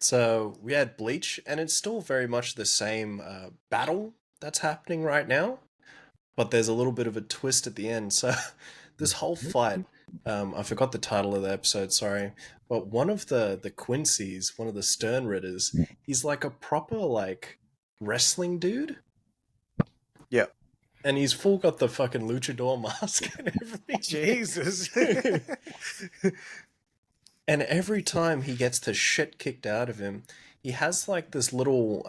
So we had Bleach, and it's still very much the same battle that's happening right now, but there's a little bit of a twist at the end. So this whole fight, I forgot the title of the episode, sorry, but one of the Quincy's, one of the Stern Ritters, he's like a proper like wrestling dude. Yeah. And he's full got the fucking luchador mask and everything. Jesus. And every time he gets the shit kicked out of him, he has like this little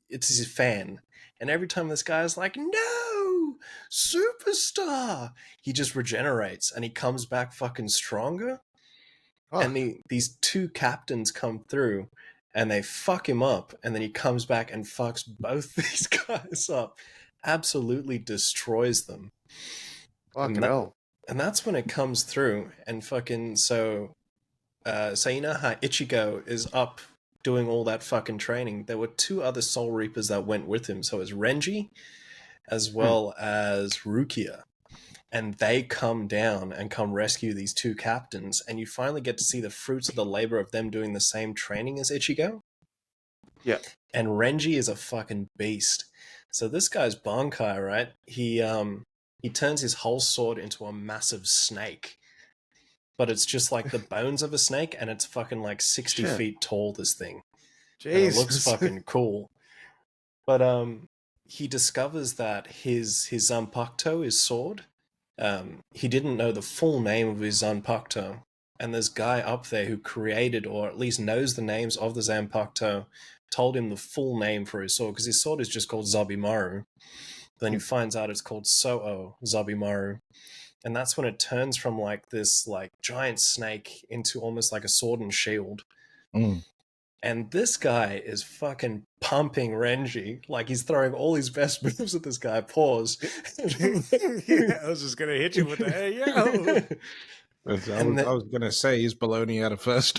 it's his fan. And every time this guy's like, "No! Superstar!" he just regenerates and he comes back fucking stronger. Oh, And these two captains come through and they fuck him up, and then he comes back and fucks both these guys up. Absolutely destroys them. fucking hell. And that's when it comes through and fucking so you know how Ichigo is up doing all that fucking training. There were two other Soul Reapers that went with him. So it's Renji as well as Rukia. And they come down and come rescue these two captains. And you finally get to see the fruits of the labor of them doing the same training as Ichigo. Yeah. And Renji is a fucking beast. So this guy's Bankai, right? He turns his whole sword into a massive snake. But it's just like the bones of a snake, and it's fucking like 60 feet tall, this thing. Jesus. And it looks fucking cool. But he discovers that his Zanpakuto, his sword, he didn't know the full name of his Zanpakuto. And this guy up there who created, or at least knows the names of the Zanpakuto, told him the full name for his sword, because his sword is just called Zabimaru. Then he finds out it's called So-O Zabimaru. And that's when it turns from like this like giant snake into almost like a sword and shield. And this guy is fucking pumping Renji. Like he's throwing all his best moves at this guy. Pause. Yeah, I was just going to hit you with the hey, yo. I was going to say he's baloney out of first.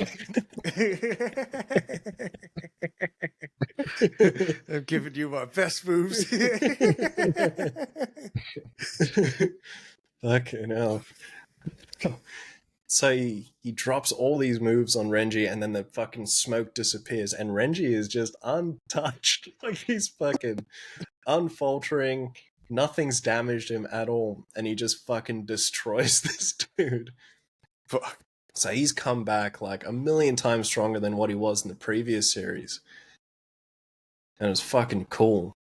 I'm giving you my best moves. Fucking hell. So he drops all these moves on Renji, and then the fucking smoke disappears, and Renji is just untouched. Like he's fucking unfaltering. Nothing's damaged him at all, and he just fucking destroys this dude. Fuck. So he's come back like a million times stronger than what he was in the previous series. And it was fucking cool.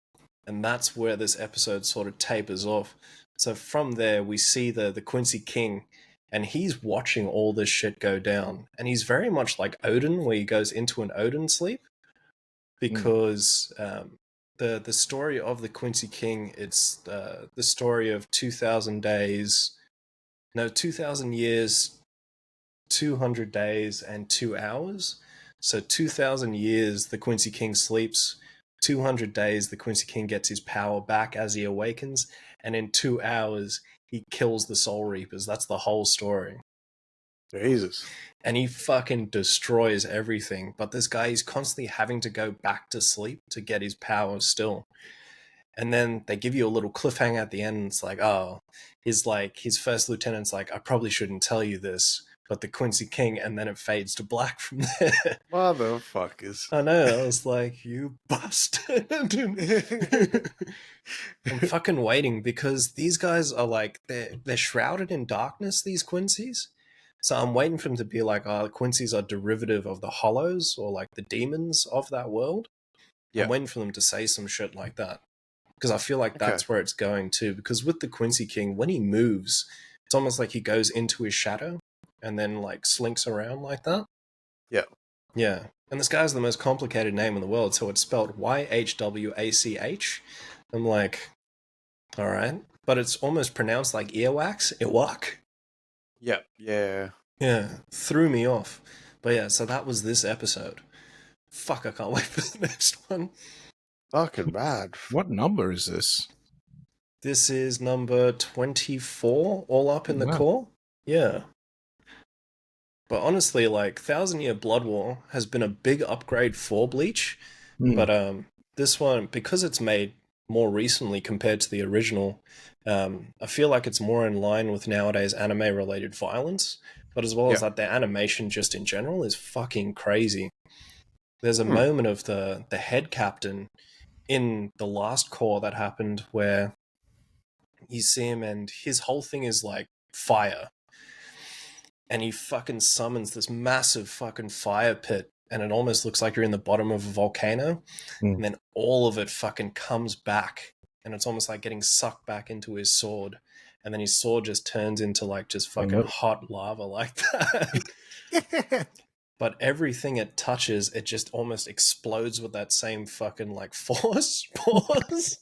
And that's where this episode sort of tapers off. So from there, we see the Quincy King, and he's watching all this shit go down. And he's very much like Odin, where he goes into an Odin sleep. Because the story of the Quincy King, it's the story of 2,000 days, 2,000 years, 200 days, and 2 hours. So 2,000 years, the Quincy King sleeps. 200 days, the Quincy King gets his power back as he awakens. And in 2 hours, he kills the Soul Reapers. That's the whole story. Jesus. And he fucking destroys everything. But this guy is constantly having to go back to sleep to get his power still. And then they give you a little cliffhanger at the end. And it's like, oh, his first lieutenant's like, I probably shouldn't tell you this, but the Quincy King, and then it fades to black from there. Motherfuckers. I know, I was like, you bastard. I'm fucking waiting, because these guys are like, they're shrouded in darkness, these Quincy's. So I'm waiting for them to be like, oh, the Quincy's are derivative of the Hollows, or like the demons of that world. Yeah. I'm waiting for them to say some shit like that, because I feel like that's where it's going to. Because with the Quincy King, when he moves, it's almost like he goes into his shadow and then like slinks around like that. Yeah. Yeah. And this guy's the most complicated name in the world, so it's spelled YHWACH. I'm like, all right. But it's almost pronounced like earwax, Iwak. Yeah. Yeah. Yeah. Threw me off. But yeah, so that was this episode. Fuck, I can't wait for the next one. Fucking bad. What number is this? This is number 24, all up in the core. Yeah. But honestly, like, 1,000 Year Blood War has been a big upgrade for Bleach. But this one, because it's made more recently compared to the original. I feel like it's more in line with nowadays anime-related violence, but as well as that, their animation just in general is fucking crazy. There's a moment of the head captain in the last core that happened where you see him and his whole thing is like fire. And he fucking summons this massive fucking fire pit, and it almost looks like you're in the bottom of a volcano. And then all of it fucking comes back, and it's almost like getting sucked back into his sword. And then his sword just turns into like just fucking hot lava like that. But everything it touches, it just almost explodes with that same fucking like force. Pause.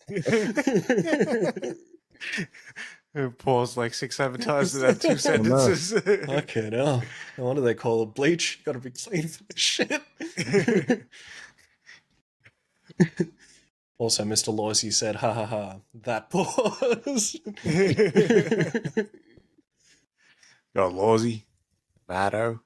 Pause like 6-7 times in that 2 sentences. Okay, no. What do they call it? Bleach? Gotta be clean for this shit. Also, Mr. Loisy said, ha ha ha, that pause. Yo, Lawsy, Matto.